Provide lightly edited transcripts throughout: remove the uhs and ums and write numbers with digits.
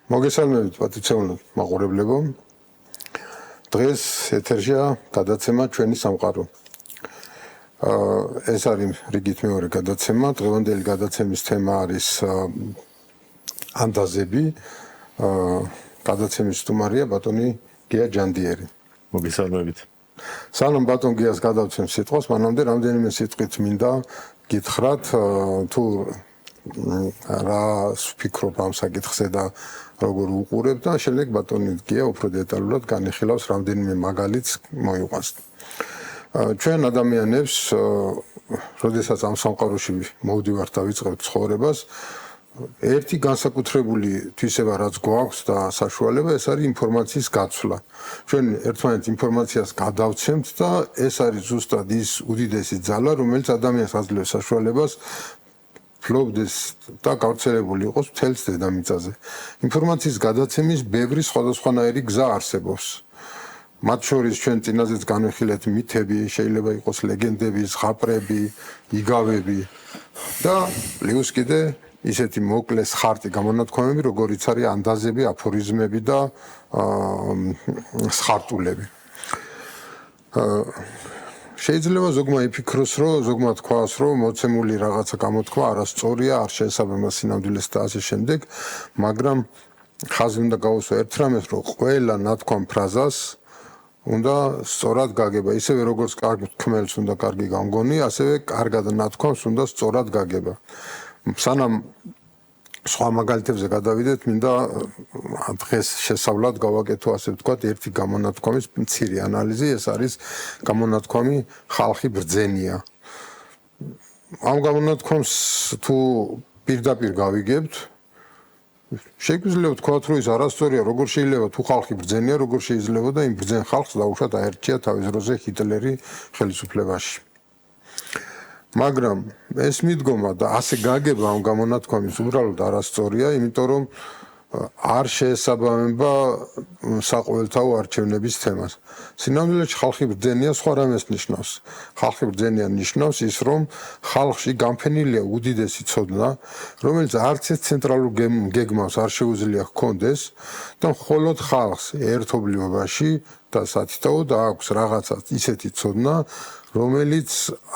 მოგესალმებით პატივცემულო მაყურებლებო. დღეს ეთერშია გადაცემა ჩვენი სამყარო. ეს არის რიგით მეორე გადაცემა. დღევანდელი გადაცემის თემა არის ანდაზები. გადაცემის სტუმარია ბატონი გია ჯანდიერი. მოგესალმებით. სანამ ბატონ გიას გადავცემ სიტყვას, მანამდე რამდენიმე სიტყვით მინდა გითხრათ თუ რა ვფიქრობ ამ საკითხზე და როგორ უყურებ და შემდეგ ბატონი გია უფრო დეტალურად განიხილავს რამდენიმე მაგალითს მოიყვანს. ჩვენ ადამიანებს, როდესაც ამ სამყაროში მოვდივართ და ვიწყებთ ცხოვრებას, ერთი განსაკუთრებული თვისება რაც გვაქვს და საშუალება ეს არის ინფორმაციის გაცვლა. ჩვენ ერთმანეთს ინფორმაციას გადავცემთ და ეს არის ზუსტად ის უდიდესი ძალა, რომელიც ადამიანს აძლევს საშუალებას ფლობდეს და გავრცელებული იყოს მთელს დედამიწაზე. ინფორმაციის გადაცემის ბევრი სხვადასხვანაირი გზა არსებობს. მათ შორის ჩვენ წინაზეც განვიხილეთ მითები, შეიძლება იყოს ლეგენდები, ზღაპრები, იგავები და პლუს კიდე ისეთი მოკლე ხარტი გამონათქვამები, როგორიც არის ანდაზები, აფორიზმები და ხარტულები. შეიძლება ზოგმა იფიქროს, რომ ზოგმა თქვას, რომ მოცემული რაღაცა გამოთქვა არასწორია, არ შეესაბამება სინამდვილეს და ასე შემდეგ, მაგრამ ხაზი უნდა გაუსვა ერთ რამეს, რომ ყველა ნათქვამ ფრაზას უნდა სწორად გაგება, ისევე როგორც კარგ თქმელს უნდა კარგი გამგონი, ასევე კარგად ნათქვამს უნდა სწორად გაგება. სანამ სხვა მაგალითებზე გადავიდეთ, მინდა დღეს შესავლად გავაკეთო ასე ვთქვათ, ერთი გამონათქვამის მცირე ანალიზი, ეს არის გამონათქვამი ხალხი ბრძენია. ამ გამონათქვამს თუ პირდაპირ გავიგებთ, შეგვიძლია ვთქვათ, რომ ის არასწორია, როგორ შეიძლება თუ ხალხი ბრძენია, როგორ შეიძლება და იმ ბრძენ ხალხს დაუშვათ აერჩია თავის დროზე ჰიტლერი ხელისუფლებაში. მაგრამ ეს მიდგომა და ასე გაგება ამ გამონათქვამის უბრალოდ არასწორია, იმიტომ რომ არ შეესაბამება საყოველთაო არჩევნების თემას. სინამდვილეში ხალხი ბრძენია სხვა რამეს ნიშნავს. ხალხი ბრძენია ნიშნავს ის, რომ ხალხში გამფენილია უდიდესი ცოდნა, რომელიც არც ერთ ცენტრალურ გეგმავს არ შეუძლია ჰქონდეს და მხოლოდ ხალხს ერთობლიობაში და სათითაოდ აქვს რაღაცა ისეთი ცოდნა, რომელიც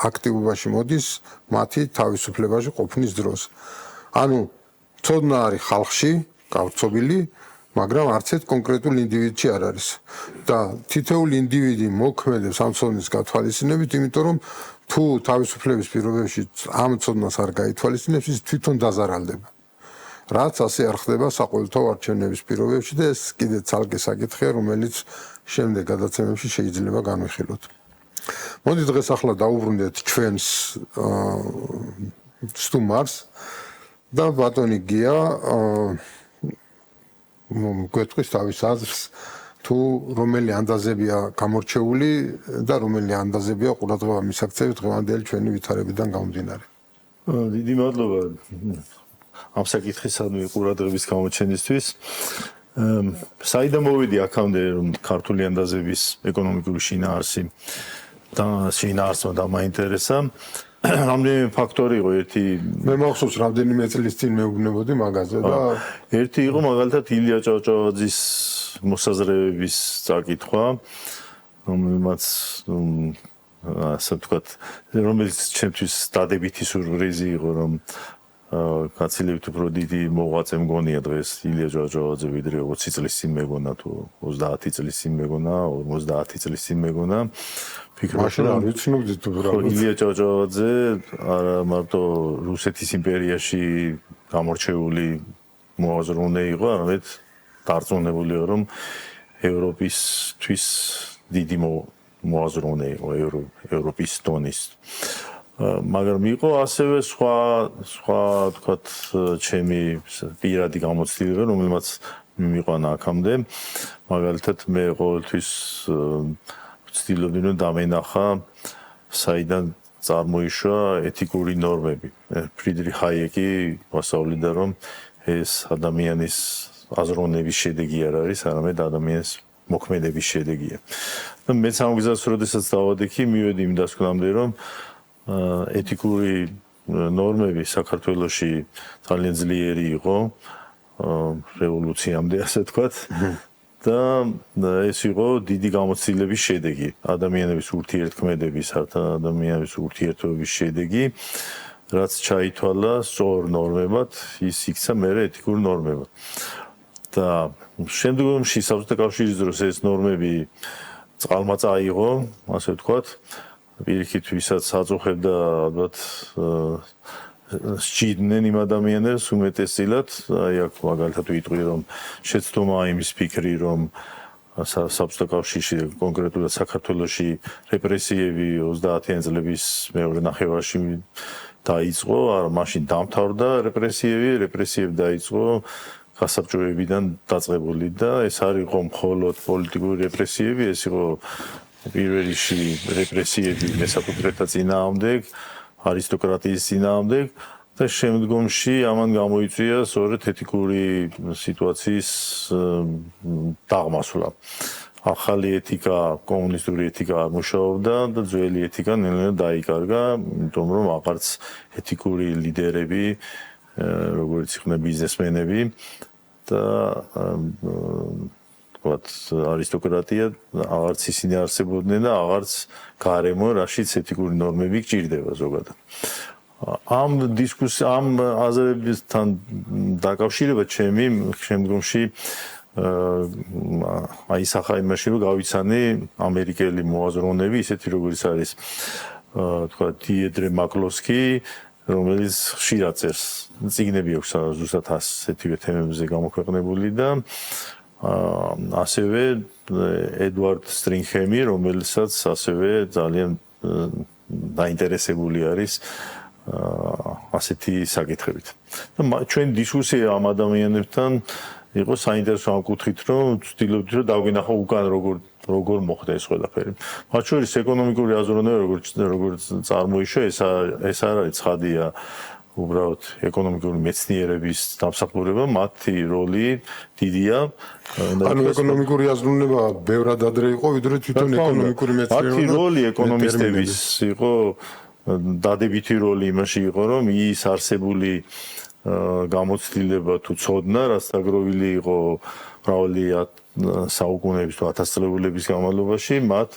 აქტივობაში მოდის მათი თავისუფლებაში ყოფნის დროს. ანუ ცოდნა არის ხალხში გავრცობილი, მაგრამ არც ერთ კონკრეტულ ინდივიდში არ არის. და თითოეული ინდივიდი მოქმედებს ამ ცოდნის გათვალისწინებით, იმიტომ რომ თუ თავისუფლების პირობებში ამ ცოდნას არ გაითვალისწინებს, ის თვითონ დაზარალდება. რაც ასე არ ხდება საყოველთაო არჩევნების პირობებში და ეს კიდე ცალკე საკითხია, რომელიც შემდეგ გადაცემებში შეიძლება განვიხილოთ. მოდი დღეს ახლა დაუბრუნდეთ ჩვენს სტუმარს და ბატონი გია გვეტყვის თავის აზრს თუ რომელი ანდაზებია გამორჩეული და რომელი ანდაზებია ყურადღება მისაქცევით დღევანდელი ჩვენი ვითარებიდან გამომდინარე. დიდი მადლობა ამ საკითხისადმი ყურადღების გამოჩენისთვის. საიდან მოვიდი აქამდე რომ ქართული ანდაზების ეკონომიკური შინაარსი და შინაარსმა დამაინტერესა. რამდენიმე ფაქტორი იყო, ერთი მე მახსოვს რამდენიმე წლის წინ მეუბნებოდი მაგაზე და ერთი იყო მაგალითად ილია ჭავჭავაძის მოსაზრებების წაკითხვა, რომელმაც ასე ვთქვათ, რომელიც ჩემთვის დადებითი სურპრიზი იყო, რომ კაცილებით უფრო დიდი მოღვაწე მგონია დღეს ილია ჭავჭავაძე ვიდრე 20 წლის წინ მეგონა თუ 30 წლის წინ მეგონა, 50 წლის წინ მეგონა. მაშინ არ ვიცნობდით უბრალოდ. ილია ჭავჭავაძე არა მარტო რუსეთის იმპერიაში გამორჩეული მოაზროვნე იყო, არამედ დარწმუნებულია, რომ ევროპისთვის დიდი მოაზროვნე იყო, ევროპის დონის. მაგრამ იყო ასევე სხვა თქვათ ჩემი პირადი გამოცდილება, რომელმაც მიყვანა აქამდე. მაგალითად მე ყოველთვის ვცდილობდი რომ დამენახა საიდან წარმოიშვა ეთიკური ნორმები. ფრიდრიხ ჰაიეკი ვასწავლიდა რომ ეს ადამიანის აზროვნების შედეგი არ არის, არამედ ადამიანის მოქმედების შედეგია. და მეც ამ გზას როდესაც დავადექი, მივედი იმ დასკვნამდე რომ ეთიკური ნორმები საქართველოში ძალიან ძლიერი იყო რევოლუციამდე, ასე ვთქვათ. და ეს იყო დიდი გამოცდილების შედეგი, ადამიანების ურთიერთქმედების, ადამიანების ურთიერთობების შედეგი, რაც ჩაითვალა სწორ ნორმებად, ის იქცა მერე ეთიკურ ნორმებად. და შემდგომში საბჭოთა კავშირის დროს ეს ნორმები წყალმა წაიღო, ასე ვთქვათ, პირიქით ვისაც აწუხებდა ალბათ სჭირდნენ იმ ადამიანებს უმეტესწილად, აი აქ მაგალითად ვიტყვი რომ შეცდომა იმის ფიქრი რომ საბჭოთა კავშირში კონკრეტულად საქართველოში რეპრესიები 30-იან წლების მეორე ნახევარში დაიწყო, არა მაშინ დამთავრდა რეპრესიები დაიწყო გასაბჭოებიდან დაწყებული და ეს არ იყო მხოლოდ პოლიტიკური რეპრესიები, ეს იყო პირველ რიგში რეპრესიები მესაკუთრეთა წინააღმდეგ, არისტოკრატიის წინააღმდეგ და შემდგომში ამან გამოიწვია სწორედ ეთიკური სიტუაციის დაღმასვლა. ახალი ეთიკა, კომუნისტური ეთიკა არ მუშაობდა და ძველი ეთიკა ნელ-ნელა დაიკარგა, იმიტომ რომ აღარც ეთიკური ლიდერები, როგორც იყვნენ ბიზნესმენები და ვთქვათ, არისტოკრატია აღარც ისინი არსებობდნენ და აღარც გარემო, რაშიც ეთიკური ნორმები გჭირდება ზოგადად. ამ აზრებთან დაკავშირება ჩემი შემდგომში აისახა იმაში, რომ გავიცანი ამერიკელი მოაზროვნეები, ისეთი როგორც არის ვთქვათ, დიედრე მაკლოსკი, რომელიც ხშირად წერს წიგნები აქვს ზუსტად ასეთივე თემებზე გამოქვეყნებული და ასევე ედვარდ სტრინგჰემი, რომელსაც ასევე ძალიან დაინტერესებული არის ასეთი საკითხებით. და ჩვენ დისკუსია ამ ადამიანებთან იყო საინტერესო ამ კუთხით, რომ ვცდილობთ რომ დავგინახო უკან როგორ მოხდა ეს ყველაფერი. მათ შორის ეკონომიკური აზროვნება როგორც წარმოიშვა, ეს არ არის ცხადია უბრალოდ ეკონომიკური მეცნიერების დამსახურება, მათი როლი დიდია. ანუ ეკონომიკური აზროვნება ბევრად ადრე იყო, ვიდრე თვითონ ეკონომიკური მეცნიერება. მათი როლი ეკონომისტების იყო დადებითი როლი იმაში იყო, რომ ის არსებული გამოცდილება თუ ცოდნა, რაც დაგროვილი იყო მრავალი საუკუნეების თუ ათასწლეულების განმავლობაში, მათ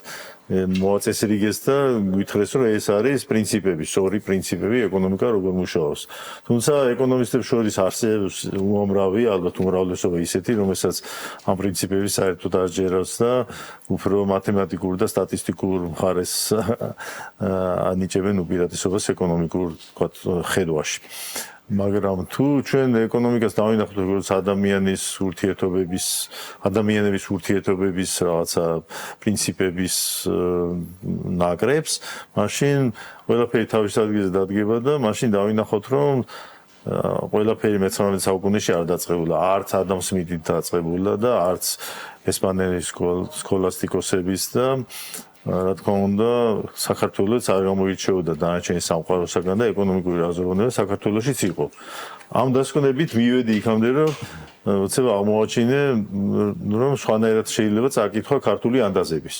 მოაწესრიგეს და გითხრეს, რომ ეს არის პრინციპები, სწორი პრინციპები ეკონომიკა როგორ მუშაობს. თუმცა ეკონომისტებს შორის არსებობს უამრავი, ალბათ უმრავლესობა ისეთი, რომელსაც ამ პრინციპები საერთოდ არ ჯერავს და უფრო მათემატიკურ და სტატისტიკურ მხარეს ანიჭებენ უპირატესობას ეკონომიკურ, ვთქვათ, ხედვაში. მაგრამ თუ ჩვენ ეკონომიკას დავინახოთ როგორც ადამიანების ურთიერთობების რაღაცა პრინციპების ნაკრებს, მაშინ ყველაფერი თავის ადგილზე დადგება და მაშინ დავინახოთ, რომ ყველაფერი მე-19 საუკუნეში არ დაწყებულა, არც ადამ სმითით დაწყებულა და არც ესპანელი სქოლასტიკოსების და რა თქმა უნდა, საქართველოს არ გამოირჩეოდა დანარჩენი სამყაროსაგან და ეკონომიკური აზროვნება საქართველოშიც იყო. ამ დასკვნებით მივედი იქამდე, რომ უცებ აღმოაჩინე, რომ სხვანაირად შეიძლება წაკითხვა ქართული ანდაზების.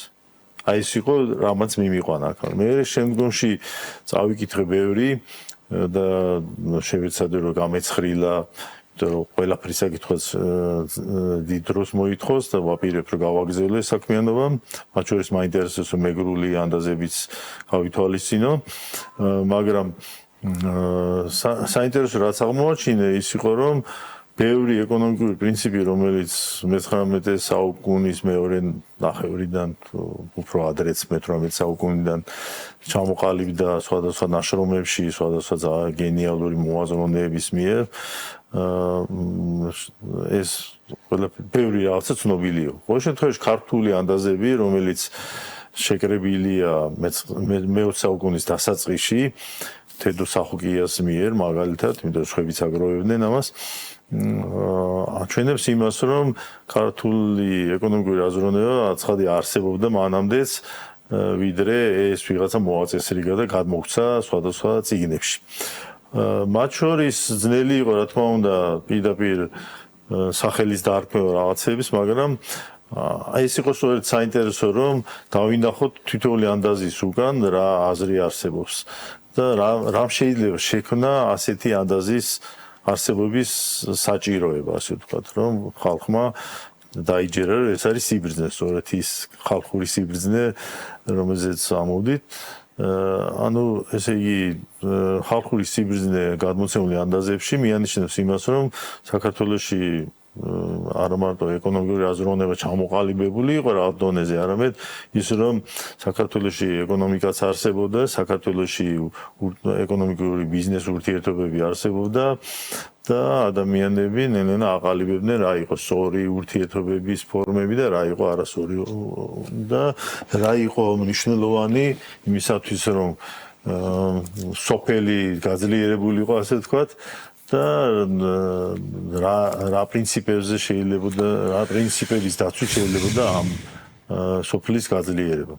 აი ეს იყო რამაც მიმიყვანა. მე შემდგომში წავიკითხე ბევრი და შევეცადე რომ გამეცხრილა რომ ყველაფრის საკითხს დიდ დროს მოითხოვს და ვაპირებ რომ გავაგზავნე საქმიანობა, მათ შორის მაინტერესებს რომ მეგრული ანდაზებიც გავითვალისწინო, მაგრამ საინტერესო რაც აღმოაჩინე ის იყო რომ ბევრი ეკონომიკური პრინციპი, რომელიც მე-19 საუკუნის მეორე ნახევრიდან უფრო ადრეც მე-18 საუკუნიდან ჩამოყალიბდა სხვადასხვა ნაშრომებში, სხვადასხვა გენიალური მოაზროვნეების მიერ ეს ბევრი რაღაცა ცნობილია. ყოველ შემთხვევაში ქართული ანდაზები, რომელიც შეკრებილია მე-20 საუკუნის დასაწყისში თედო სახოკიას მიერ, მაგალითად, იმიტომ ხვებიც აგროვებდნენ ამას, აჩვენებს იმას, რომ ქართული ეკონომიკური აზროვნება აცხადი არსებობდა მანამდეც, ვიდრე ეს ვიღაცა მოაწესრიგა და გადმოგვცა სხვადასხვა წიგნებში. მათ შორის ძნელი იყო, რა თქმა უნდა, პირდაპირ სახელის დარქმევა რაღაცების, მაგრამ აი ეს იყო სწორედ საინტერესო, რომ დავინახოთ თითოეული ანდაზის უკან რა აზრი არსებობს და რამ შეიძლება შექმნა ასეთი ანდაზის არსებობის საჭიროება, ასე ვთქვათ, რომ ხალხმა დაიჯერა, რომ ეს არის სიბრძნე, სწორედ ის ხალხური სიბრძნე, რომელზეც ამოვდით. ანუ ესე იგი ხალხური სიბრძნე გადმოცემული ანდაზებში მიანიშნებს იმას, რომ საქართველოში არა მარტო ეკონომიკური აზროვნება ჩამოყალიბებული იყო რა დონეზე, არამედ ის რომ საქართველოში ეკონომიკაც არსებობდა, საქართველოში ეკონომიკური ბიზნეს ურთიერთობები არსებობდა და ადამიანები ნელ-ნელა აყალიბებდნენ რა იყო სწორი ურთიერთობების ფორმები და რა იყო არასწორი და რა იყო მნიშვნელოვანი იმისათვის რომ სოფელი გაძლიერებული იყო, ასე ვთქვათ. და რა პრინციპებზე შეიძლება რა პრინციპების დაცვით შეიძლება ამ სოფლის გაძლიერება.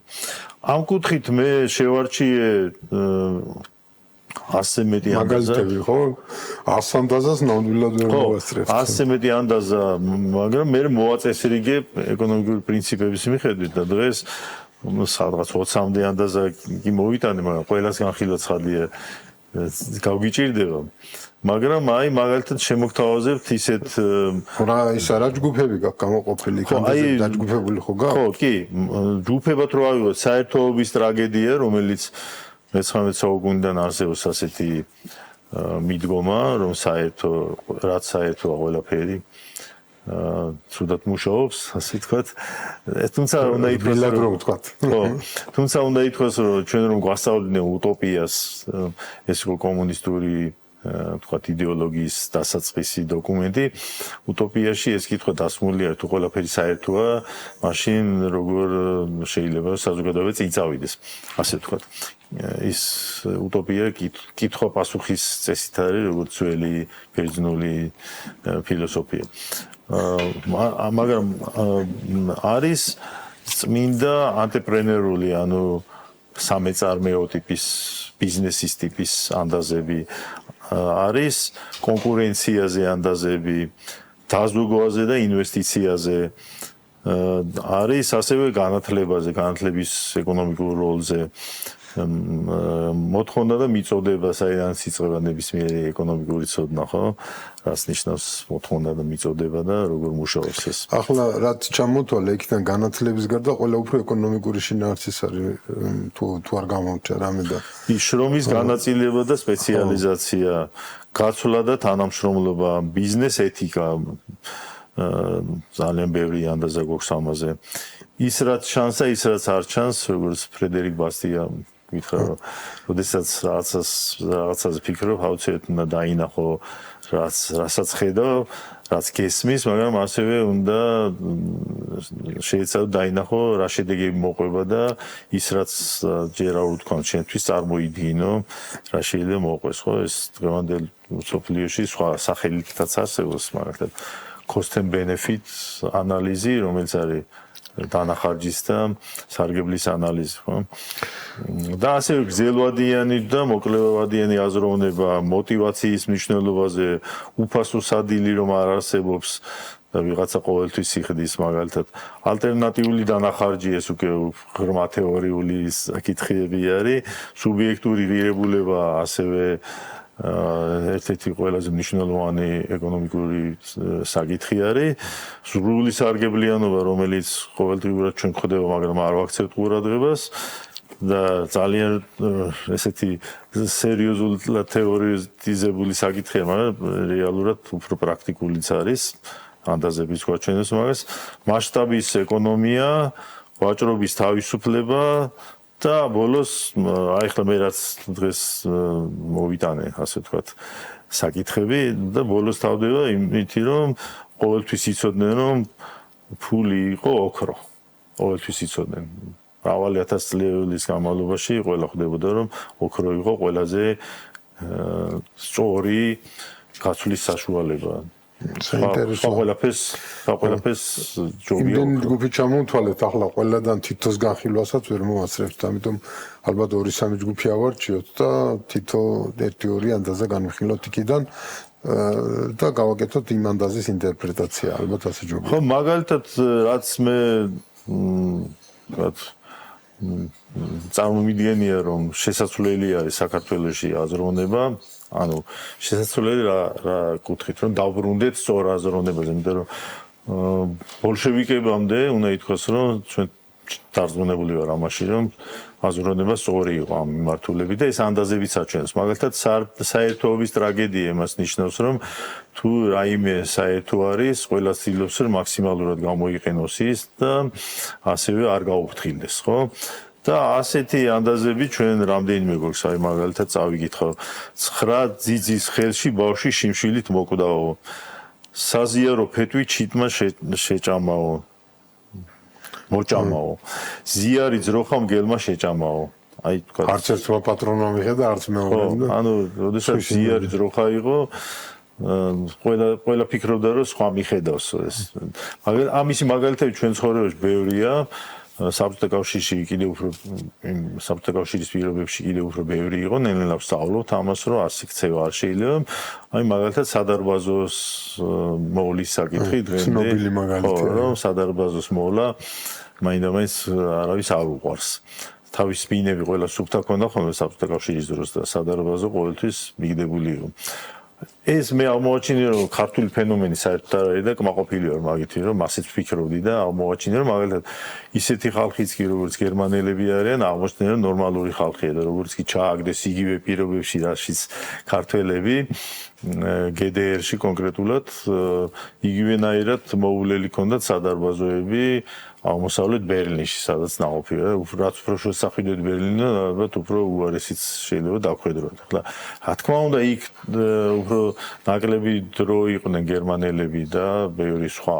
ამ კუთხით მე შევარჩიე 100 მეტი მაგალითები ხო 100 ანდაზას ნამდვილად ვერ მოვასწრებ 100 მეტი ანდაზა, მაგრამ მე მოვაწესრიგებ ეკონომიკური პრინციპების მიხედვით და დღეს სადღაც 20-მდე ანდაზა კი მოვიტანე, მაგრამ ყველას განხილვა ცხადია გავგიჭირდება. მაგრამ აი მაგალითად შემოგთავაზებთ ისეთ რა ის არა ჯგუფები გაქვს გამოყოფილი კანდიდატები დაჯგუფებული ხო გაქვს? ხო, კი, ჯგუფებად რო ავიღოთ საერთოობის ტრაგედია, რომელიც მე-19 საუკუნიდან არსებობს ასეთი მიდგომა, რომ რაც საერთოა ყველაფერი ცუდად მუშაობს, ასე ვთქვათ. თუმცა უნდა ითქვას, რომ ვთქვათ. ხო, თუმცა უნდა ითქვას, რომ ჩვენ რომ გვასწავლდნენ უტოპიას, ეს იყო კომუნისტური ვთქვათ იდეოლოგიის დასაწყისი დოკუმენტი, უტოპიაში ეს კითხვა დასმულია, თუ ყველაფერი საერთოა, მაშინ როგორ შეიძლება საზოგადოება წინ წავიდეს, ასე ვთქვათ. ის უტოპია კითხვა-პასუხის წესით არის, როგორც ძველი ბერძნული ფილოსოფია. მაგრამ არის წმინდა ანტრეპრენერული, ანუ სამეწარმეო ტიპის ბიზნესის ტიპის ანდაზები, არის კონკურენციაზე ანდაზები, დაზოგოაზე და ინვესტიციაზე, არის ასევე განათლებაზე, განათლების ეკონომიკურ როლზე, მოთხოვნა და მიწოდება, საიდანაც იწყება ნებისმიერი ეკონომიკური ცოდნა, ხო? რაც ნიშნავს მოთხოვნა და მიწოდება და როგორ მუშაობს ეს. ახლა რაც ჩამოთვალე იქიდან განათლების გარდა ყველა უფრო ეკონომიკური შინაარსის არის თუ არ გამომჭა რამე და შრომის განაწილება და სპეციალიზაცია, გაცვლა და თანამშრომლობა, ბიზნეს ეთიკა ძალიან ბევრი ანდაზა გვაქვს ამაზე. ის რაც ჩანს და ის რაც არ ჩანს, როგორც ფრედერიკ ბასტია გითხრა, რომ როდესაც რაღაცას ფიქრობ, აუცილებლად უნდა დაინახო რასაც ხედავ, რაც გესმის, მაგრამ ასევე უნდა შეიძლება დაინახო რა შედეგები მოყვება და ის რაც ჯერ არ ვთქვათ, ჩვენთვის წარმოიდგინო, რა შეიძლება მოყვეს, ხო? ეს დღევანდელ სოფლიოში სხვა სახელითაც არსებობს, მაგალითად cost and benefit ანალიზი, რომელიც არის დანახარჯის და სარგებლის ანალიზი, ხო? და ასევე გრძელვადიანი და მოკლევადიანი აზროვნება мотиваციის მნიშვნელობაზე, უფასო სადილი რომ არ არსებობს და ვიღაცა ყოველთვის იხდის, მაგალითად, ალტერნატიული დანახარჯი, ეს უკვე ღრმა თეორიული კითხები არის, სუბიექტური ღირებულება ასევე ერთ-ერთი ყველაზე მნიშვნელოვანი ეკონომიკური საკითხი არის, სრული სარგებლიანობა, რომელიც ყოველდღიურად ჩვენ გვხდება, მაგრამ არ ვაქცევთ ყურადღებას და ძალიან ესეთი სერიოზულად თეორიზებული საკითხია, მაგრამ რეალურად უფრო პრაქტიკულიც არის, ანდაზების გვაჩვენებს მაგას, მასშტაბის ეკონომია, ვაჭრობის თავისუფლება და ბოლოს აი ხლა მე რაც დღეს მოვიტანე, ასე ვთქვათ, საკითხები და ბოლოს თავდება იმითი, რომ ყოველთვის იცოდნენ, რომ ფული იყო ოქრო. ყოველთვის იცოდნენ. მრავალი ათასწლეულის განმავლობაში ყველა ხვდებოდა, რომ ოქრო იყო ყველაზე სწორი გაცვლის საშუალება. საინტერესო. ყველაფერს ჯობია. იმდენი ჯგუფი ჩამოვთვალეთ, ახლა ყველადან თითოს განხილვასაც ვერ მოვასწრებთ, ამიტომ ალბათ 2-3 ჯგუფი ავარჩიოთ და თითო 1-2 ანდაზა განვიხილოთ იქიდან და გავაკეთოთ იმ ანდაზის ინტერპრეტაცია, ალბათ ასე ჯობია. ხო, მაგალითად, რაც მე ვთქვათ, წარმომიდგენია რომ შესაძლებელი არის საქართველოში აზროვნება, ანუ შესაძლებელი რა კუთხით რომ დავბრუნდეთ სწორ აზროვნებაზე, იმიტომ რომ ბოლშევიკებამდე უნდა ითქვას რომ ჩვენ დარწმუნებული ვარ ამაში რომ აზროვნება სწორი იყო ამ მიმართულებით და ეს ანდაზებიც აჩვენებს. მაგალითად საერთოობის ტრაგედია იმას ნიშნავს რომ თუ რაიმე საერთო არის, ყველა ცდილობს რომ მაქსიმალურად გამოიყენოს ის და ასევე არ გაუფრთხილდეს, ხო? და ასეთი ანდაზები ჩვენ რამდენიმე გვაქვს, აი მაგალითად წავიკითხავ 9 ძიძის ხელში ბავშვი შიმშილით მოკვდაო. საზიარო ფეტვი ჩიტმა შეჭამაო. მოჭამაო. ზიარი ძროხა მგელმა შეჭამაო. აი თქვა არც ერთმა პატრონმა მიხედა, არც მეორემ და ანუ როდესაც ზიარი ძროხა იყო ყველა ფიქრობდა რომ სხვა მიხედავს ეს. მაგრამ ამისი მაგალითები ჩვენ ცხოვრებაში ბევრია. საბჭოთა კავშირში კიდევ უფრო საბჭოთა კავშირის პირობებში კიდევ უფრო ბევრი იყო, ნელ-ნელა ვსწავლობთ ამას, რომ ასი ქცევა არ შეიძლება. აი მაგალითად სადარბაზოს მოვლის საკითხი დღემდე. ცნობილი მაგალითია. რომ სადარბაზოს მოვლა მაინდა-მაინც არავის არ უყვარს. თავის სპინები ყველა სუფთა ქონდა ხოლმე საბჭოთა კავშირის დროს და სადარბაზო ყოველთვის მიგდებული იყო. ეს მე აღმოაჩინე რომ ქართული ფენომენი საერთოდ არ არის და კმაყოფილი ვარ მაგითი რომ მასეც ვფიქრობდი და აღმოაჩინე რომ მაგალითად ისეთი ხალხიც კი როგორც გერმანელები არიან აღმოჩნდა რომ ნორმალური ხალხია და როგორც კი ჩააგდეს იგივე პირობებში რაშიც ქართველები GDR-ში კონკრეტულად იგივენაირად მოულელი ქონდათ სადარბაზოები აღმოსავლეთ ბერლინში, სადაც ნაყოფია, რაც უფრო შესახვიდეთ ბერლინი, ალბათ უფრო უარესიც შეიძლება დაქვედროთ. ახლა რა თქმა უნდა, იქ უფრო ნაკლები დრო იყვნენ გერმანელები და ბევრი სხვა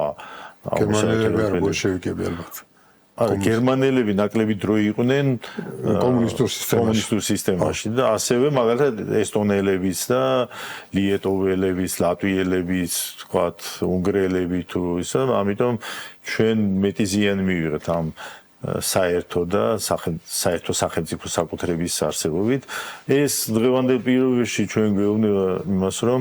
გერმანელები არ ბოლშევიკები ალბათ. არა, გერმანელები ნაკლები დრო იყვნენ კომუნისტურ სისტემაში და ასევე მაგალითად ესტონელებიც და ლიეტოველებიც, ლატვიელებიც, თქვათ, უნგრელები თუ ისა, ამიტომ ჩვენ მეტი ზიანი მივიღეთ ამ საერთო და საერთო სახელმწიფო საკუთრების არსებობით. ეს დღევანდელ პირობებში ჩვენ გვეუბნება იმას, რომ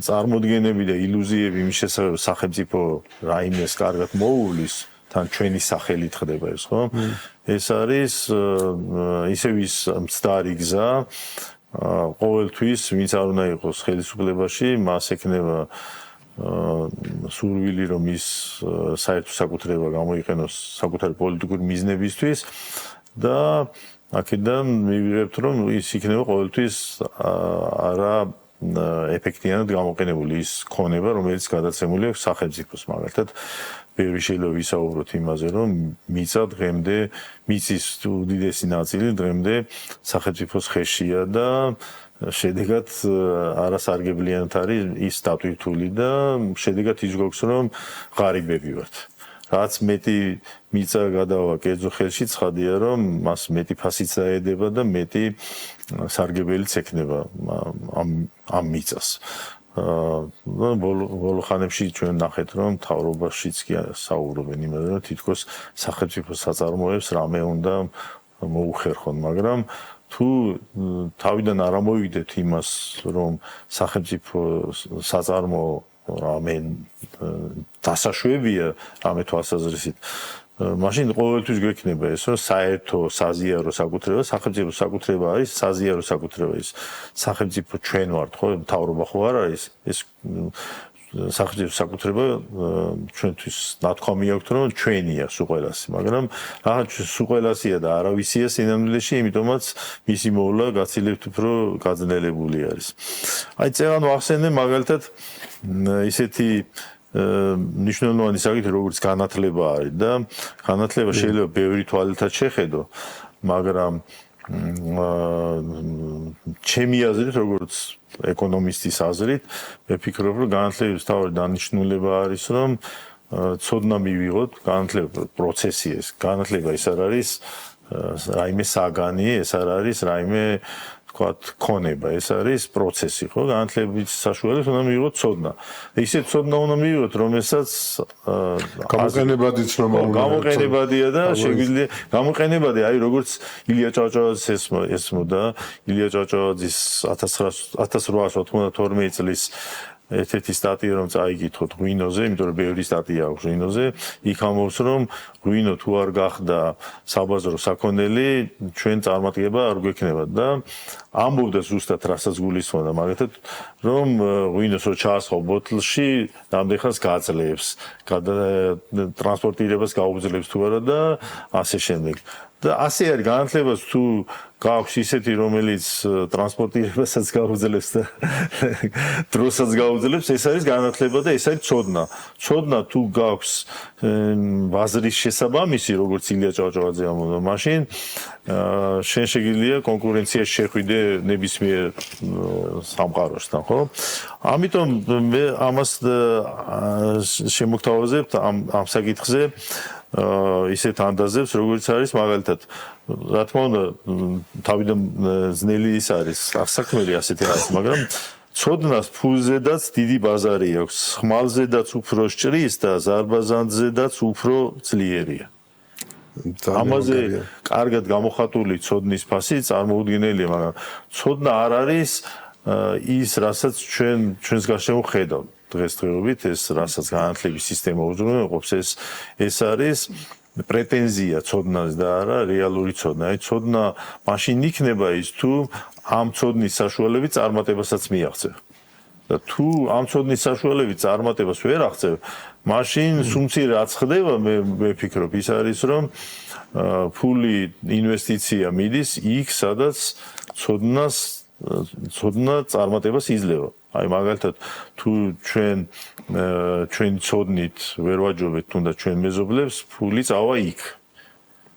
წარმოდგენები და ილუზიები იმის შესახებ სახელმწიფო რაიმეს კარგად მოუვლის თან ჩვენი სახელით ხდება ეს, ხო? ეს არის ისევ ის მცდარი გზა ყოველთვის, ვინც არ უნდა იყოს ხელისუფლებაში, მას ექნება სურვილი რომ ის საერთო საკუთრება გამოიყენოს საკუთარი პოლიტიკური მიზნებისთვის და აქედან მივიღებთ რომ ის იქნება ყოველთვის არა ეფექტიანად გამოყენებული ის ქონება რომელიც გადაცემული აქვს სახელმწიფოს მაგალითად ბევრი შეიძლება ვისაუბროთ იმაზე რომ მიწა დღემდე მიწის უდიდესი ნაწილი დღემდე სახელმწიფოს ხელშია და შედეგად არასარგებლიანად არის ის დატვირთული და შედეგად ის გვაქვს რომ ღარიბები ვართ. რაც მეტი მიწა გადავა კერძო ხელში ცხადია რომ მას მეტი ფასიც დაედება და მეტი სარგებელიც ექნება ამ მიწას. ბოლო ხანებში ჩვენ ნახეთ რომ მთავრობაშიც კი საუბრობენ იმაზე რომ თითქოს სახელმწიფო საწარმოებს რამე უნდა მოუხერხონ, მაგრამ თუ თავიდან არ ამოვიდეთ იმას, რომ სახელმწიფო საწარმო რამე დასაშვებია, რამე თვალსაზრისით, მაშინ ყოველთვის გვექნება ეს, რომ საერთო საზიარო საკუთრება, სახელმწიფო საკუთრება არის, საზიარო საკუთრება ის. სახელმწიფო ჩვენ ვართ, ხო, მთავრობა ხო არ არის, ეს სახელმწიფო საკუთრება ჩვენთვის ნათქვამი აქვს რომ ჩვენია სულ ყველასი, მაგრამ რაღაც სულ ყველასია და არავისია სინამდვილეში, იმიტომაც მისი მოვლა გაცილებთ უფრო გაძნელებული არის. აი წევან ვახსენე მაგალითად ისეთი ნიშნულოვანი საკითხი როგორც განათლება არის და განათლება შეიძლება ბევრი თვალითაც შეხედო, მაგრამ ჩემი აზრით როგორც ეკონომისტის აზრით მე ფიქრობ რომ განათლების თავი დანიშნულება არის რომ ცოდნა მივიღოთ განათლება პროცესი ეს განათლება ის არ არის რაიმე საგანი ეს არ არის რაიმე თქვათ ქონება ეს არის პროცესი ხო განათლების საშუალებით უნდა მივიღოთ ცოდნა ისეთ ცოდნა უნდა მივიღოთ რომელსაც გამოყენებადიც რომ გამოყენებადია და შეგვიძლია გამოყენებადი აი როგორც ილია ჭავჭავაძის ესმოდა ილია ჭავჭავაძის 1892 წლის ერთ-ერთი სტატია რომ წაიკითხოთ ღვინოზე, იმიტომ რომ ბევრი სტატია აქვს ღვინოზე, იქ ამბობს რომ ღვინო თუ არ გახდა საბაზრო საქონელი, ჩვენ წარმატება არ გვექნება და ამბობდა ზუსტად რასაც გულისხმობდა, მაგალითად რომ ღვინოს რო ჩაასხო ბოთლში, რამდენ ხანს გაძლევს, ტრანსპორტირებას გაუძლებს თუ არა და ასე შემდეგ. და ასე არის განათლებას თუ გაქვს ისეთი რომელიც ტრანსპორტირებასაც გაუძლებს და დროსაც გაუძლებს, ეს არის განათლება და ეს არის ცოდნა. ცოდნა თუ გაქვს ბაზრის შესაბამისი, როგორც ილია ჭავჭავაძე ამბობდა, მაშინ შენ შეგიძლია კონკურენციაში შეხვიდე ნებისმიერ სამყაროსთან, ხო? ამიტომ მე ამას შემოგთავაზებთ ამ საკითხზე ისეთ ანდაზებს, როგორც არის მაგალითად, რა თქმა უნდა, თავიდან ძნელი ის არის, აღსაქმელი ასეთი არის, მაგრამ ცოდნას ფულზედაც დიდი ბაზარი აქვს, ხმალზედაც უფრო სჭრის და ზარბაზანზედაც უფრო ძლიერია. ამაზე კარგად გამოხატული ცოდნის ფასი წარმოუდგენელია, მაგრამ ცოდნა არ არის ის, რასაც ჩვენს გარშემო ხედავთ. დღესდღეობით ეს რასაც განათლების სისტემა უზრუნველყოფს, ეს არის პრეტენზია ცოდნას და არა რეალური ცოდნა. აი ცოდნა მაშინ იქნება ის თუ ამ ცოდნის საშუალებით წარმატებასაც მიაღწევ. და თუ ამ ცოდნის საშუალებით წარმატებას ვერ აღწევ, მაშინ სუმცირ რაც ხდება, მე ვფიქრობ, ის არის რომ ფული ინვესტიცია მიდის იქ, სადაც ცოდნა წარმატებას იძლევა. აი მაგალითად თუ ჩვენ ცოდნით ვერ ვაჯობეთ თუნდაც ჩვენ მეზობლებს, ფული წავა იქ.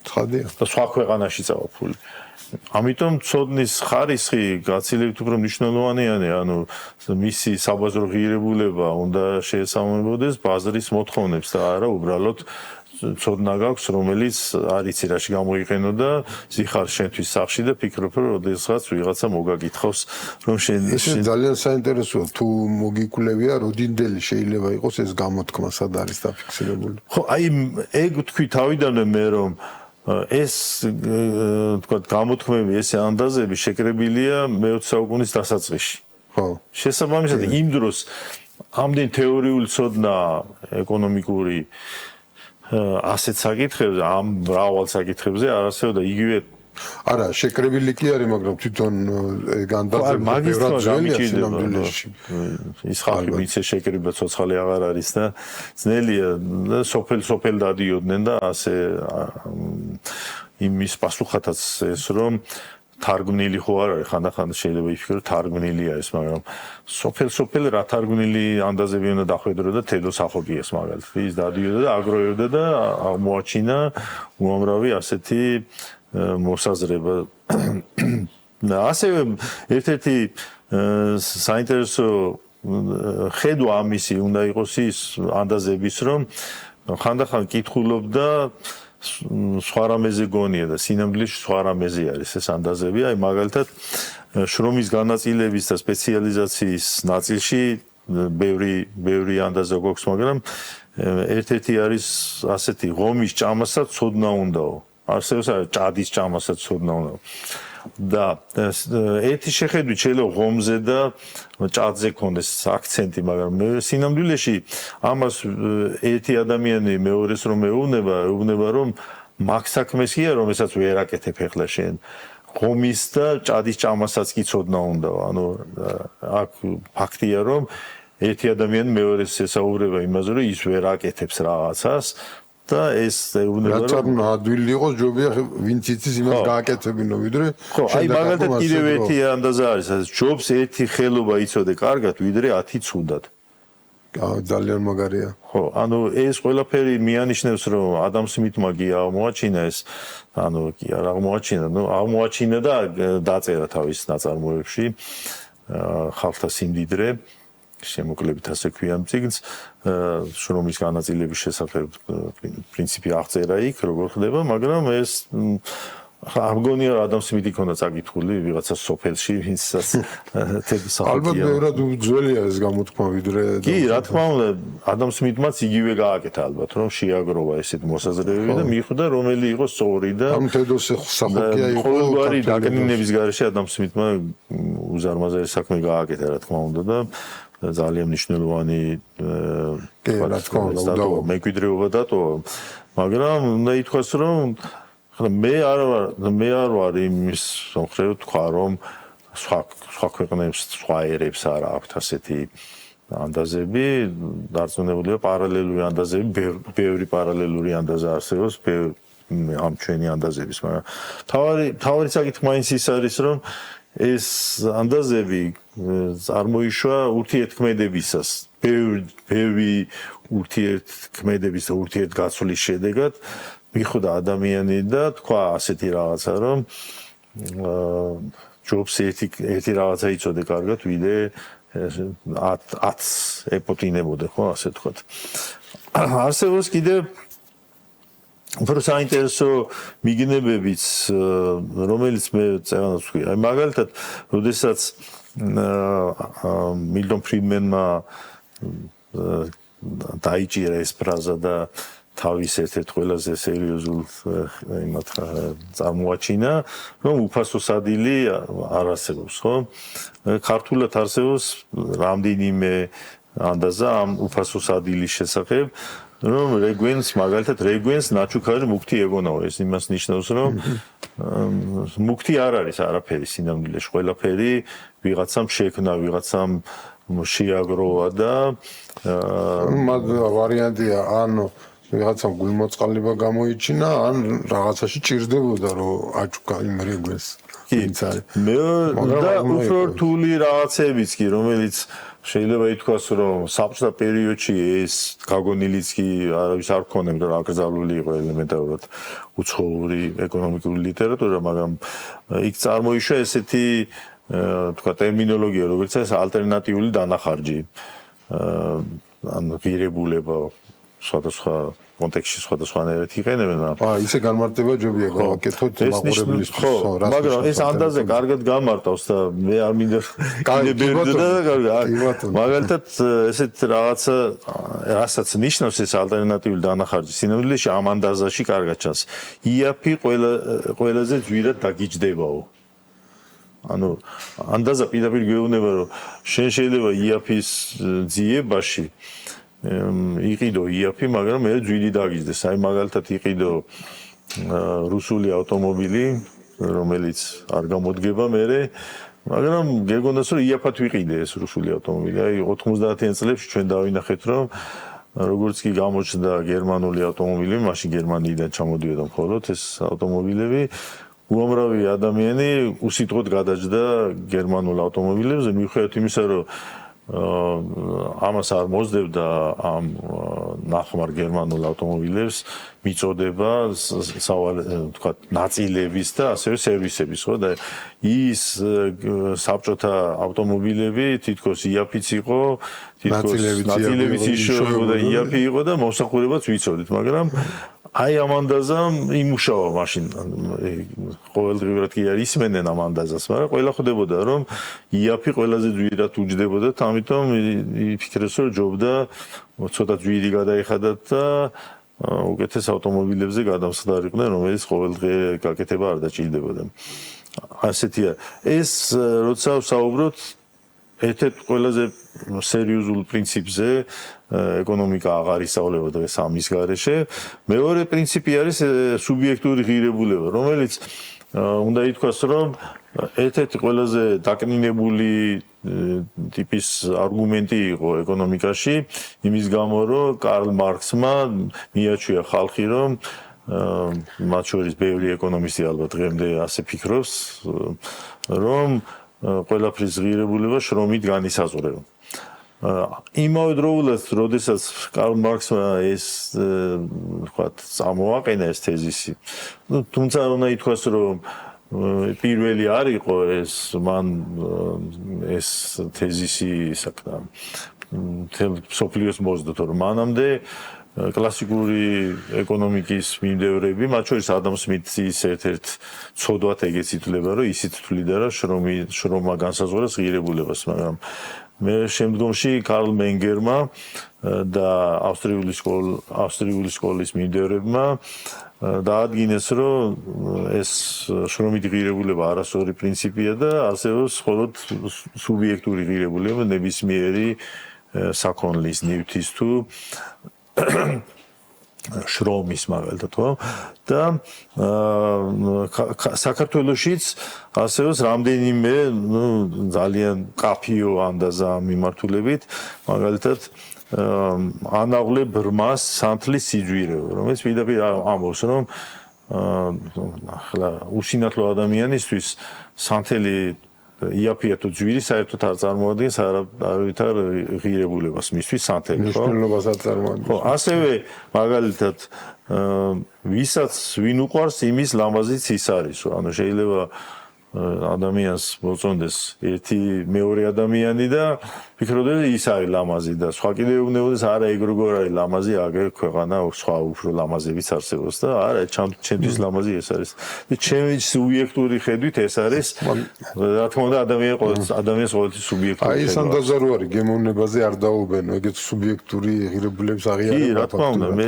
ცხადია. და სხვა ქვეყანაში წავა ფული. ამიტომ ცოდნის ხარისხი გაცილებით უფრო მნიშვნელოვანია, ანუ მისი საბაზრო ღირებულება უნდა შეესაბამებოდეს ბაზრის მოთხოვნებს და არა უბრალოდ ცოდნა გაქვს, რომელიც არ იცი რაში გამოიყენო და ზიხარ შენთვის სახში და ფიქრობ, რომ ოდესღაც ვიღაცა მოგაკითხავს, რომ შენ ძალიან საინტერესოა, თუ მოგიკვლევია, როდინდელი შეიძლება იყოს ეს გამოთქმა, სად არის დაფიქსირებული. ხო, აი ეგ თქვი თავიდანვე მე რომ ეს თქვა გამოთქმები, ეს ანდაზები შეკრებილია მე-20 საუკუნის დასაწყისში. ხო. შესაბამისად იმ დროს ამდენ თეორიული ცოდნა ეკონომიკური ასეთ საკითხებზე, ამ მრავალ საკითხებზე არ არსებობდა იგივე არა, შეკრებილი კი არის, მაგრამ თვითონ განდაზები ბევრად ძველია სინამდვილეში. ის ხალხი ვინც შეკრება ცოცხალი აღარ არის და ძნელია და სოფელ დადიოდნენ და ასე იმის პასუხათაც ეს რომ თარგმნილი ხო არ არის, ხანდახან შეიძლება იფიქრო თარგმნილი არის, მაგრამ სოფელ რა თარგმნილი ანდაზები უნდა დახვედრო და თედოს ახობიეს მაგალითად. ის დადიოდა და აგროვებდა და აღმოაჩინა უამრავი ასეთი მოსაზრება. ასევე ერთ-ერთი საინტერესო ხედვა ამისი უნდა იყოს ის ანდაზების, რომ ხანდახან კითხულობდა სხვა რამეზე გონია და სინამდვილეში სხვა რამეზე არის ეს ანდაზები. აი მაგალითად შრომის განაწილების და სპეციალიზაციის ნაწილში ბევრი ანდაზა გვაქვს, მაგრამ ერთ-ერთი არის ასეთი ღომის ჭამასაც ცოდნა უნდაო. არსებობს ჭადის ჭამასაც ცოდნა უნდა. და ერთი შეხედვით შეიძლება ღომზე და ჭადზე ქონდეს აქცენტი, მაგრამ სინამდვილეში ამას ერთი ადამიანი მეორეს რომ ეუბნება რომ მაგ საქმეს კი არა, რომელსაც ვერ აკეთებ ახლა შენ. ღომის და ჭადის ჭამასაც კი ცოდნა უნდა. ანუ აქ ფაქტია რომ ერთი ადამიანი მეორეს ესაუბრება იმაზე, რომ ის ვერ აკეთებს რაღაცას. და ეს ეუბნება რომ ადვილი იყოს ჯობია ვინც იცის იმას გააკეთებინო ვიდრე ხო აი მაგალითად კიდევ ერთი ანდაზა არის ჯობს ერთი ხელობა იცოდე კარგად ვიდრე 10 ცუდად ძალიან მაგარია ხო ანუ ეს ყველაფერი მიანიშნებს რომ ადამიანს მითმა კი აღმოაჩინა ეს ანუ კი არ აღმოაჩინა ნუ აღმოაჩინა და დაწერა თავის ნაწარმოებში ხალხთა სიმდიდრე შემოკლებით ასე ქვია მწიგნს შრომის განაწილების შესახებ პრინციპი აღწერა იქ როგორ ხდება მაგრამ ეს არ მგონია რომ ადამ სმითი ქონდა წაკითხული ვიღაცა სოფელში ვინცაც თეთრი ალბათ სახალხია. ბევრად უძველია ეს გამოთქმა ვიდრე კი, რა თქმა უნდა, ადამ სმითმაც იგივე გააკეთა ალბათ, რომ შეაგროვა ესეთ მოსაზრებები და მიხვდა რომელი იყო სწორი და ამ თედოს სახალხია იყო ყოველგვარი დაკნინების გარეშე ადამ სმითმა უზარმაზარი საქმე გააკეთა, რა თქმა უნდა და ძალიან მნიშვნელოვანი რა თქმა უნდა მემკვიდრეობა დატოვა, მაგრამ უნდა ითქვას რომ მე არ ვარ იმის მომხრე თქვა რომ სხვა ქვეყნებს სხვა ერებს არ აქვთ ასეთი ანდაზები დარწმუნებულია პარალელური ანდაზები ბევრი პარალელური ანდაზა არსებობს ამ ჩვენი ანდაზების მაგრამ თავარი საკითხი მაინც ის არის რომ ეს ანდაზები წარმოიშვა ურთიერთქმედებისას ბევრი ურთიერთქმედების და ურთიერთგაცვლის შედეგად მიხვდა ადამიანი და თქვა ასეთი რაღაცა რომ ჯობს ერთი რაღაცა იცოდე კარგად ვიდე 10 ეპოტინებოდე ხო ასე თქვათ არსებობს კიდე უფრო საინტერესო მიგნებებიც რომელიც მე წერანას ვქვი აი მაგალითად როდესაც მილტონ ფრიდმენმა დაიჭირა ეს ფრაზა და თავის ერთ-ერთ ყველაზე სერიოზულ იმათ წარმოაჩინა, რომ უფასო სადილი არ არსებობს, ხო? ქართულად არსებობს რამდენიმე ანდაზა ამ უფასო სადილის შესახებ, რომ რეგვენს მაგალითად რეგვენს ნაჩუქარი მუქთი ეგონაო, ეს იმას ნიშნავს, რომ მუქთი არ არის არაფერი სინამდვილეში, ყველაფერი ვიღაცამ შექმნა, ვიღაცამ შეაგროვა და მაგ ვარიანტია ანუ ვიღაცამ გულმოწყალება გამოიჩინა ან რაღაცაში ჭირდებოდა რომ აჭუკა იმ რეგვენს ვინც არის მე და უფრო რთული რაღაცებიც კი რომელიც შეიძლება ითქვას რომ საბჭოთა პერიოდში ეს გაგონილიც კი არავის არ ქონებდა რა აკრძალული იყო ელემენტარულად უცხოური ეკონომიკური ლიტერატურა მაგრამ იქ წარმოიშვა ესეთი თქვა ტერმინოლოგია როგორც ეს ალტერნატიული დანახარჯი ან ღირებულება სხვადასხვა კონტექსტში სხვადასხვანაირად იყენებენ. ისე განმარტება ჯობია გავაკეთოთ მაყურებლის ხო, მაგრამ ეს ანდაზე კარგად გამარტავს და მე არ მინდა მაგალითად ესეთ რაღაცა რასაც ნიშნავს ეს ალტერნატიული დანახარჯი სინამდვილეში ამ ანდაზაში კარგად ჩანს. იაფი ყველაზე ძვირად დაგიჯდებაო. ანუ ანდაზა პირდაპირ გეუბნება რომ შენ შეიძლება იაფის ძიებაში იყიდო იაფი, მაგრამ მე ძვირი დაგიჯდეს. აი მაგალითად იყიდო რუსული ავტომობილი, რომელიც არ გამოდგება მერე, მაგრამ გეგონას რომ იაფად ვიყიდე ეს რუსული ავტომობილი. აი 90-იან წლებში ჩვენ დავინახეთ რომ როგორც კი გამოჩნდა გერმანული ავტომობილი, მაშინ გერმანიიდან ჩამოდიოდა მხოლოდ ეს ავტომობილები უამრავი ადამიანი უსიტყვოდ გადაჯდა გერმანულ ავტომობილებზე, მიუხედავად იმისა, რომ ამას არ მოსდებდა ამ ნახმარ გერმანულ ავტომობილებს მიწოდება თქვა ნაწილების და ასევე სერვისების ხო და ის საბჭოთა ავტომობილები თითქოს იაფიც იყო თითქოს ნაწილებიც იშოვებოდა იაფი იყო და მომსახურებაც ვიცოდით მაგრამ აი ამ ანდაზამ იმუშავა მაშინ ყოველდღიურად კი არ ისმენენ ამ ანდაზას, მაგრამ ყველა ხვდებოდა რომ იაფი ყველაზე ძვირად უჯდებოდა, ამიტომ იფიქრეს რომ ჯობდა ცოტა ძვირი გადაიხადათ და უკეთეს ავტომობილებზე გადამსხდარიყვნენ, რომელიც ყოველდღე გაკეთება არ დაჭირდებოდა. ასეთია. ეს როცა ვსაუბრობთ ერთ-ერთ ყველაზე სერიოზულ პრინციპზე ეკონომიკა აღარ ისწავლება დღეს ამის გარეშე. მეორე პრინციპი არის სუბიექტური ღირებულება, რომელიც უნდა ითქვას, რომ ერთ-ერთი ყველაზე დაკნინებული ტიპის არგუმენტი იყო ეკონომიკაში, იმის გამო, რომ კარლ მარქსმა მიაჩვია ხალხი, რომ მათ შორის ბევრი ეკონომისტი ალბათ დღემდე ასე ფიქრობს, რომ ყველაფრის ღირებულება შრომით განისაზღვრება. იმავე დროულად, როდესაც კარლ მარქსმა ეს ვთქვათ, წამოაყენა ეს თეზისი, თუმცა უნდა ითქვას, რომ პირველი არ იყო ეს მან ეს თეზისი საკდა მთელ მსოფლიოს მოსდოთ, რომ მანამდე კლასიკური ეკონომიკის მიმდევრები, მათ შორის ადამ სმითის ერთ-ერთ ცოდვათ ეგეც ითვლება, რომ ისიც თვლიდა, რომ შრომა განსაზღვრავს ღირებულებას, მაგრამ მე შემდგომში კარლ მენგერმა და ავსტრიული სკოლის მიმდევრებმა დაადგინეს, რომ ეს შრომითი ღირებულება არასწორი პრინციპია და არსებობს მხოლოდ სუბიექტური ღირებულება ნებისმიერი საქონლის, ნივთის თუ შრომის მაგალითად ხო და საქართველოშიც არსებობს რამდენიმე ძალიან კაფიო ანდაზა მიმართულებით მაგალითად ანაღლე ბრმას სანთლის სიძვირე რომელიც პირდაპირ ამბობს რომ ახლა უსინათლო ადამიანისთვის სანთელი იაფია თუ ძვირი საერთოდ არ წარმოადგენს არავითარ ღირებულებას მისთვის სანთელი ხო? მნიშვნელობას არ წარმოადგენს. ხო, ასევე მაგალითად ვისაც ვინ უყვარს იმის ლამაზიც ის არის, ანუ შეიძლება ადამიანს მოწონდეს ერთი მეორე ადამიანი და ფიქრობდეს ის არის ლამაზი და სხვა კიდევ უნდაოდეს არა ეგ როგორ არის ლამაზი აგერ ქვეყანა სხვა უფრო ლამაზებიც არსებობს და არა ჩემთვის ლამაზი ეს არის და ჩემი სუბიექტური ხედვით ეს არის რა თქმა უნდა ადამიანის ყოველთვის სუბიექტური აი ეს ანდაზა რო არის გემოვნებაზე არ დაუბენო ეგეთ სუბიექტური ღირებულების აღიარება კი რა თქმა უნდა მე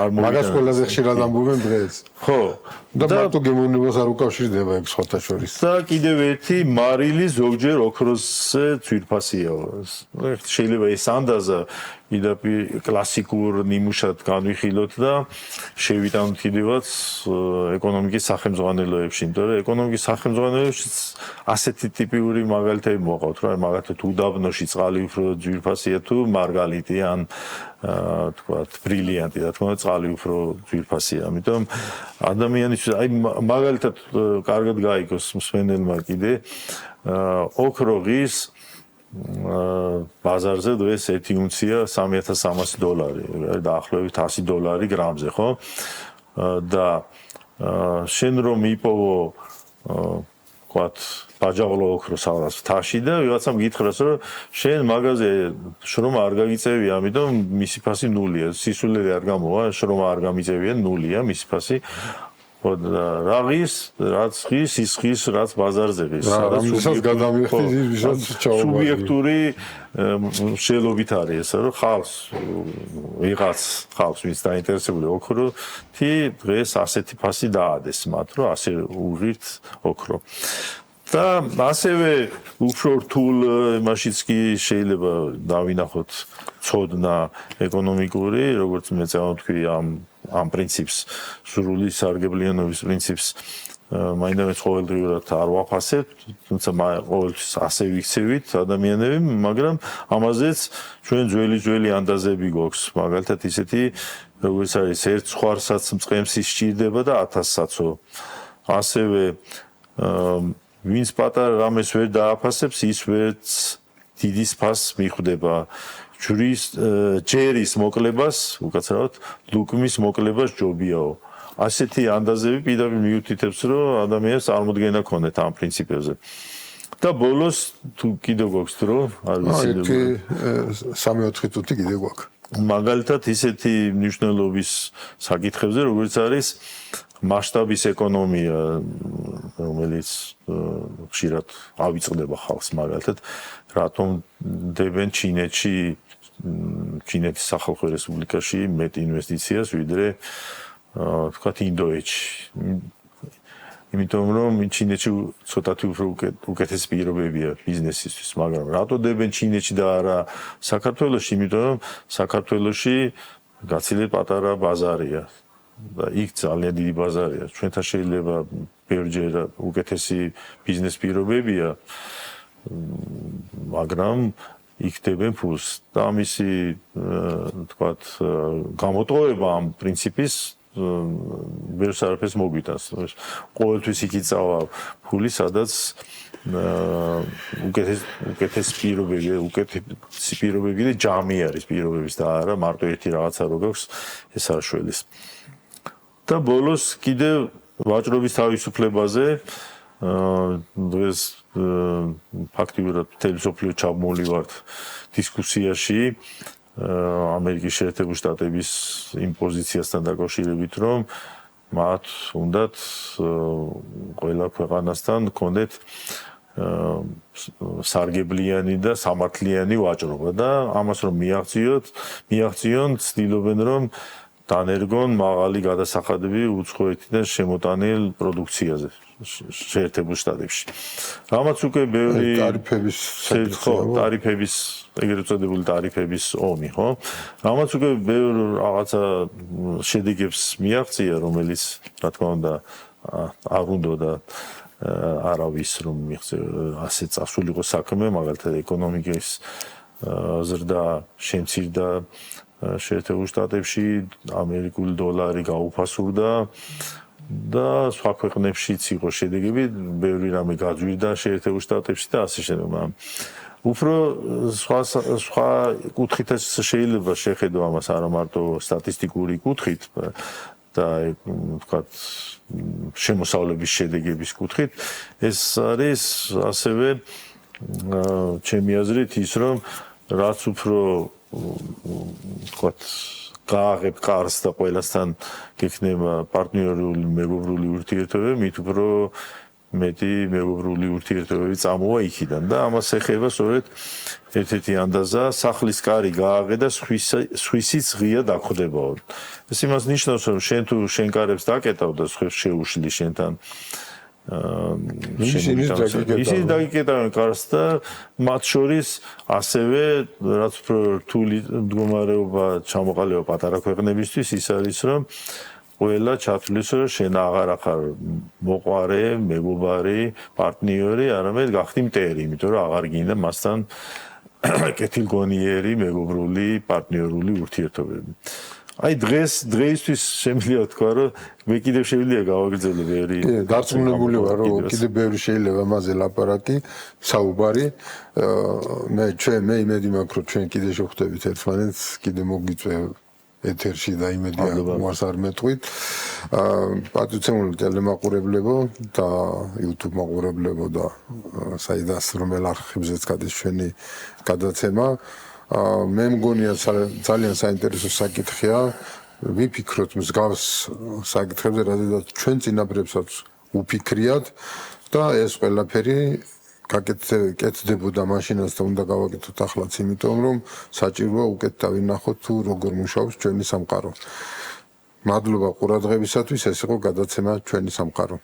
არ მოვიდა მაგას ყველაზე ხშირად ამბობენ დღეს ხო და მარტო გემოვნებას არ უკავშირდება ეგ სხვათა შორის და კიდევ ერთი მარილი ზოგჯერ ოქროსზე ძვირფასია შეიძლება ეს ანდაზა იდაპი კლასიკურ ნიმუშად განვიხილოთ და შევიტანოთ კიდევაც ეკონომიკის სახელმძღვანელოებში, იმიტომ რომ ეკონომიკის სახელმძღვანელოებში ასეთი ტიპიური მაგალითები მოყავთ, რა მაგალითად უდაბნოში წყალი უფრო ძვირფასია თუ მარგალიტი ან თქვათ ბრილიანტი, რა თქმა უნდა წყალი უფრო ძვირფასია, ამიტომ ადამიანის აი მაგალითად კარგად გაიგოს მსმენელმა კიდე ოქროღის ბაზარზე დღეს 1 უნცია $3,300 დაახლოებით $100 გრამზე, ხო? და შენ რომ იპოვო ვთქვათ, ბაჯაღლო ოქროს რაღაც თაში და ვიღაცამ გითხრას, რომ შენ მაღაზია შრომა არ გაგიწევია, ამიტომ მისი ფასი ნულია. სისულელი არ გამოვა, შრომა არ გამიწევია, ნულია მისი ფასი. რაღაც რაც ხის ის ხის რაც ბაზარზე ხის სადაც გადამიხდი ვისაც ჩაუვარდი სუბიექტური შელობით არის ესა რომ ხალხს ვიღაც ხალხს ვინც დაინტერესებული ოქროთი დღეს ასეთი ფასი დაადეს მათ რომ ასე უღირთ ოქრო და ასევე უფრო რთულ იმაშიც კი შეიძლება დავინახოთ ცოდნა ეკონომიკური როგორც მე წავთქვი ამ პრინციპს სრული სარგებლიანობის პრინციპს მაინდამაც ყოველდღიურად არ ვაფასებთ თუმცა ყოველთვის ასე ვიქცევით ადამიანები მაგრამ ამაზეც ჩვენ ძველი ანდაზები გვაქვს მაგალითად ისეთი როგორც არის ერთ სხვარსაც მწყემსი სჭირდება და 1000-საცო ასევე ვინც პატარა რამეს ვერ დააფასებს ის ვერც დიდის ფასს მიხვდება ჯერის მოკლებას, უკაცრავად, ლუკმის მოკლებას ჯობიაო. ასეთი ანდაზები პირდაპირ მიუთითებს, რომ ადამიანს წარმოდგენა ქონდეთ ამ პრინციპებზე. და ბოლოს თუ კიდევ გვაქვს დრო, არ ვიცი. 3-4 წუთი კიდევ გვაქვს. მაგალითად, ისეთი მნიშვნელობის საკითხებზე, როგორც არის მასშტაბის ეკონომია, რომელიც ხშირად ავიწყდება ხალხს მაგალითად, რატომ დებენ ჩინეთის სახალხო რესპუბლიკაში მეტ ინვესტიციას ვიდრე თქვათ ინდოეთში. იმიტომ რომ ჩინეთში ცოტათი უფრო უკეთესი პირობებია ბიზნესისთვის, მაგრამ რატო დებენ ჩინეთში და არა საქართველოში? იმიტომ რომ საქართველოში გაცილებით პატარა ბაზარია და იქ ძალიან დიდი ბაზარია. ჩვენთან შეიძლება ბევრჯერ უკეთესი ბიზნეს პირობებია, მაგრამ იქდებენ ფულს და ამისი თქვათ გამოტყუება ამ პრინციპის ბევრს არაფერს მოგვიტანს. ყოველთვის იქ იწავა ფული, სადაც უკეთესი პირობები და ჯამი არის პირობების და არა მარტო ერთი რაღაცა რო გაქვს ეს არ შველის. და ბოლოს კიდევ ვაჭრობის თავისუფლებაზე დღეს ფაქტიურად მთელი სოფლიო ჩამოვივართ დისკუსიაში ამერიკის შეერთებული შტატების იმ პოზიციასთან დაკავშირებით, რომ მათ უნდათ ყველა ქვეყანასთან ჰქონდეთ სარგებლიანი და სამართლიანი ვაჭრობა და ამას რომ მიაღწიონ, ცდილობენ რომ დანერგონ მაღალი გადასახადები უცხოეთიდან შემოტანილ პროდუქციაზე შეერთებულ შტატებში. რამაც უკვე ბევრი ტარიფების ეგრეთ წოდებული ტარიფების ომი, ხო? რამაც უკვე ბევრ რაღაცა შედეგებს მიაღწია, რომელიც რა თქმა უნდა არ უნდოდა არავის რომ ასე წასულიყო საქმე, მაგალითად ეკონომიკის ზრდა შემცირდა შეერთებულ შტატებში, ამერიკული დოლარი გაუფასურდა და სხვა ქვეყნებშიც იყო შედეგები, ბევრი რამე გაძვირდა შეერთებულ შტატებში და ასე შემდეგ. უფრო სხვა კუთხითაც შეიძლება შეხედო ამას არა მარტო სტატისტიკური კუთხით და ვთქვათ შემოსავლების შედეგების კუთხით, ეს არის ასევე ჩემი აზრით ის რომ რაც უფრო ვთქვათ გააღებ კარს და ყველასთან გექნება პარტნიორული მეგობრული ურთიერთობები, მით უფრო მეტი მეგობრული ურთიერთობები წამოვა იქიდან და ამას ეხება სწორედ ერთ-ერთი ანდაზა სახლის კარი გააღე და სხვისიც ღია დაგხვდებაო. ეს იმას ნიშნავს რომ შენ თუ შენ კარებს დაკეტავ და სხვებს შეუშლი შენთან ისინი დაგიკეტავენ კარს და მათ შორის ასევე რაც უფრო რთული მდგომარეობა ჩამოყალიბება პატარა ქვეყნებისთვის ის არის რომ ყველა ჩათვლის რომ შენ აღარ ახარ მოყვარე, მეგობარი, პარტნიორი, არამედ გახდი მტერი, იმიტომ რომ აღარ გინდა მასთან კეთილგონიერი, მეგობრული, პარტნიორული ურთიერთობები. აი დღეისთვის შემიძლია თქვა რომ მე კიდევ შემიძლია გავაგრძელო ბევრი დარწმუნებული ვარ რომ კიდევ ბევრი შეიძლება მასზე ლაპარაკი, საუბარი. მე იმედი მაქვს რომ ჩვენ კიდევ შევხვდებით ერთმანეთს, კიდევ მოგვიწვე ეთერში და იმედია უარს არ მეტყვით. პატივცემული ტელემაყურებლებო და YouTube მაყურებლებო და საიდანაც რომელ არხებზეც გადის ჩვენი გადაცემა. მე მგონია ძალიან საინტერესო საკითხია. ვიფიქროთ მსგავს საკითხებზე, რადგან ჩვენ წინაპრებსაც უფიქრიათ და ეს ყველაფერი გაკეთდებოდა მაშინაც და უნდა გავაკეთოთ ახლაც, იმიტომ რომ საჭიროა უკეთ დავინახოთ თუ როგორ მუშაობს ჩვენი სამყარო. მადლობა ყურადღებისათვის, ეს იყო გადაცემა ჩვენი სამყარო.